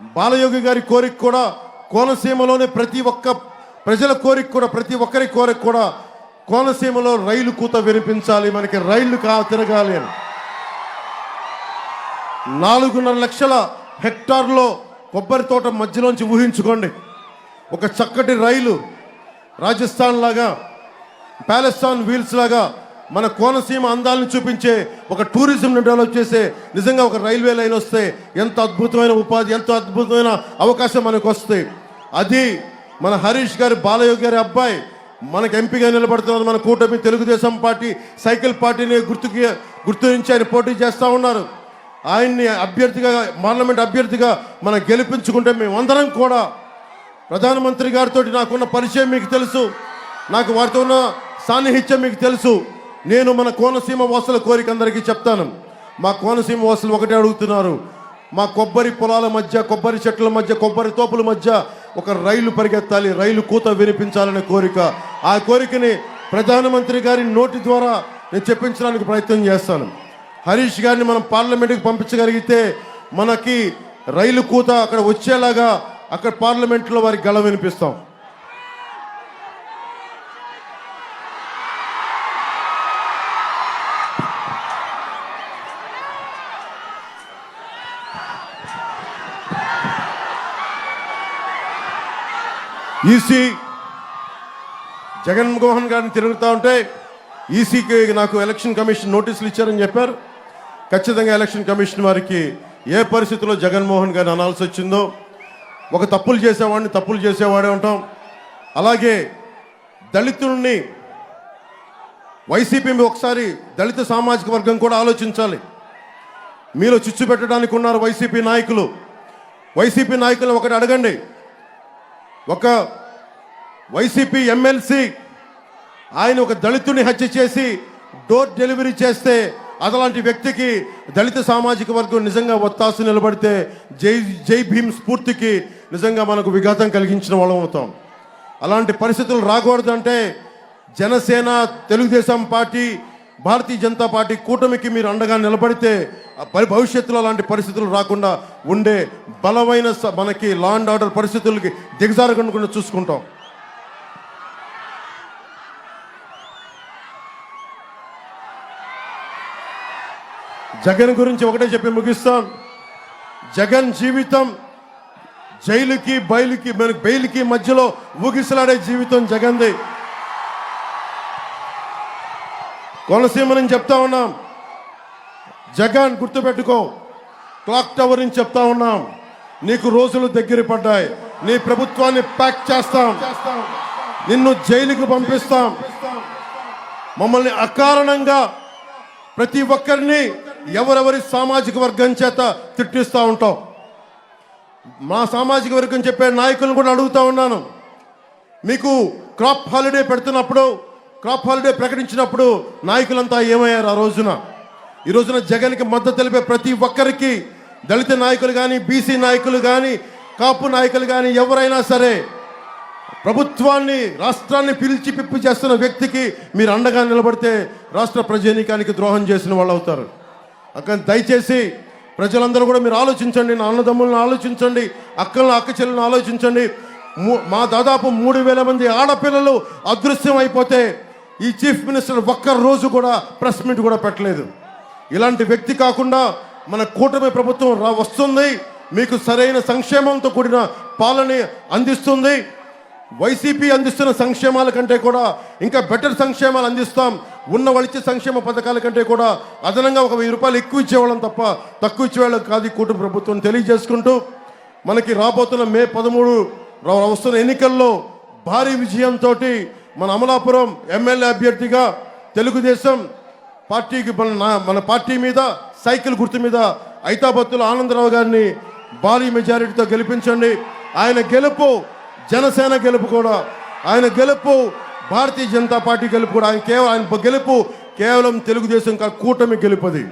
బాలయోగి గారి కోరిక కూడా కోనసీమలోనే ప్రతి ఒక్క ప్రజల కోరిక కూడా ప్రతి ఒక్కరి కోరిక కూడా కోనసీమలో రైలు కూత వినిపించాలి, మనకి రైళ్లు తిరగాలి అని. 4.5 లక్షల హెక్టార్లో కొబ్బరి తోట మధ్యలోంచి ఊహించుకోండి, ఒక చక్కటి రైలు రాజస్థాన్ లాగా ప్యాలెస్టాన్ వీల్స్ లాగా మన కోనసీమ అందాలను చూపించే ఒక టూరిజంను డెవలప్ చేసే నిజంగా ఒక రైల్వే లైన్ వస్తే ఎంత అద్భుతమైన ఉపాధి, ఎంతో అద్భుతమైన అవకాశం మనకు వస్తాయి. అది మన హరీష్ గారి బాలయోగి గారి అబ్బాయి మనకు ఎంపీగా నిలబడుతున్నారు. మన కూటమి తెలుగుదేశం పార్టీ సైకిల్ పార్టీని గుర్తించి ఆయన పోటీ చేస్తూ ఉన్నారు. ఆయన్ని అభ్యర్థిగా పార్లమెంట్ అభ్యర్థిగా మనం గెలిపించుకుంటే మేమందరం కూడా ప్రధానమంత్రి గారితో నాకున్న పరిచయం మీకు తెలుసు, నాకు వారితో ఉన్న సాన్నిహిత్యం మీకు తెలుసు. నేను మన కోనసీమ వాసుల కోరిక అందరికీ చెప్తాను. మా కోనసీమ వాసులు ఒకటే అడుగుతున్నారు, మా కొబ్బరి పొలాల మధ్య, కొబ్బరి చెట్ల మధ్య, కొబ్బరి తోపుల మధ్య ఒక రైలు పరిగెత్తాలి, రైలు కూత వినిపించాలనే కోరిక. ఆ కోరికని ప్రధానమంత్రి గారి నోటి ద్వారా నేను చెప్పించడానికి ప్రయత్నం చేస్తాను. హరీష్ గారిని మనం పార్లమెంట్కి పంపించగలిగితే మనకి రైలు కూత అక్కడ వచ్చేలాగా అక్కడ పార్లమెంట్లో వారికి గళం వినిపిస్తాం. ఈసీ జగన్మోహన్ గారిని తిరుగుతూ ఉంటే ఈసీకి నాకు ఎలక్షన్ కమిషన్ నోటీసులు ఇచ్చారని చెప్పారు. ఖచ్చితంగా ఎలక్షన్ కమిషన్ వారికి ఏ పరిస్థితుల్లో జగన్మోహన్ గారిని అనాల్సి వచ్చిందో, ఒక తప్పులు చేసేవాడిని తప్పులు చేసేవాడే ఉంటాం. అలాగే దళితుల్ని వైసీపీ ఒకసారి దళిత సామాజిక వర్గం కూడా ఆలోచించాలి. మీలో చిచ్చు పెట్టడానికి ఉన్నారు వైసీపీ నాయకులు. వైసీపీ నాయకులను ఒకటి అడగండి, ఒక వైసీపీ ఎమ్మెల్సీ ఆయన ఒక దళితుని హత్య చేసి డోర్ డెలివరీ చేస్తే అలాంటి వ్యక్తికి దళిత సామాజిక వర్గం నిజంగా ఒత్తాసు నిలబడితే జై భీమ్ స్ఫూర్తికి నిజంగా మనకు విఘాతం కలిగించిన వాళ్ళం అవుతాం. అలాంటి పరిస్థితులు రాకూడదంటే జనసేన, తెలుగుదేశం పార్టీ, భారతీయ జనతా పార్టీ కూటమికి మీరు అండగా నిలబడితే భవిష్యత్తులో అలాంటి పరిస్థితులు రాకుండా ఉండే బలమైన మనకి లా అండ్ ఆర్డర్ పరిస్థితులకి దిగజారకుండా చూసుకుంటాం. జగన్ గురించి ఒకటే చెప్పి ముగిస్తాం. జగన్ జీవితం జైలుకి బెయిల్కి మధ్యలో ఊగిసలాడే జీవితం జగన్ది. కోనసీమ నుంచి చెప్తా ఉన్నాం, జగన్ గుర్తుపెట్టుకో, క్లాక్ టవర్ నుంచి చెప్తా ఉన్నాం, నీకు రోజులు దగ్గర పడ్డాయి, నీ ప్రభుత్వాన్ని ప్యాక్ చేస్తాం, నిన్ను జైలుకి పంపిస్తాం. మమ్మల్ని అకారణంగా ప్రతి ఒక్కరిని ఎవరెవరి సామాజిక వర్గం చేత తిట్టిస్తూ ఉంటాం. మా సామాజిక వర్గం చెప్పే నాయకులను కూడా అడుగుతూ ఉన్నాను, మీకు క్రాప్ హాలిడే పెడుతున్నప్పుడు, క్రాప్ హాలిడే ప్రకటించినప్పుడు నాయకులంతా ఏమయ్యారు? ఈ రోజున జగన్కి మద్దతు తెలిపే ప్రతి ఒక్కరికి, దళిత నాయకులు కానీ, బీసీ నాయకులు కానీ, కాపు నాయకులు కానీ, ఎవరైనా సరే ప్రభుత్వాన్ని, రాష్ట్రాన్ని పిలిచి పిప్పి చేస్తున్న వ్యక్తికి మీరు అండగా నిలబడితే రాష్ట్ర ప్రజానీకానికి ద్రోహం చేసిన వాళ్ళు అవుతారు. అక్కడ దయచేసి ప్రజలందరూ కూడా మీరు ఆలోచించండి, నా అన్నదమ్ములను ఆలోచించండి, అక్క చెల్లెలను ఆలోచించండి. మా దాదాపు 3,000 మంది ఆడపిల్లలు అదృశ్యం అయిపోతే ఈ చీఫ్ మినిస్టర్ ఒక్క రోజు కూడా ప్రెస్ మీట్ కూడా పెట్టలేదు. ఇలాంటి వ్యక్తి కాకుండా మన కూటమి ప్రభుత్వం వస్తుంది, మీకు సరైన సంక్షేమంతో కూడిన పాలన అందిస్తుంది. వైసీపీ అందిస్తున్న సంక్షేమాల కంటే కూడా ఇంకా బెటర్ సంక్షేమాలు అందిస్తాం. ఉన్న వాళ్ళిచ్చే సంక్షేమ పథకాల కంటే కూడా అదనంగా ఒక 1000 రూపాయలు ఎక్కువ ఇచ్చేవాళ్ళం తప్ప తక్కువ ఇచ్చేవాళ్ళం కాదు కూటమి ప్రభుత్వం తెలియజేసుకుంటూ, మనకి రాబోతున్న మే 13 వస్తున్న ఎన్నికల్లో భారీ విజయంతో మన అమలాపురం ఎమ్మెల్యే అభ్యర్థిగా తెలుగుదేశం పార్టీకి మన పార్టీ మీద సైకిల్ గుర్తు మీద ఐతాబత్తుల ఆనందరావు గారిని భారీ మెజారిటీతో గెలిపించండి. ఆయన గెలుపు జనసేన గెలుపు కూడా, ఆయన గెలుపు భారతీయ జనతా పార్టీ గెలుపు కూడా, ఆయన గెలుపు కేవలం తెలుగుదేశం కూటమి గెలుపది.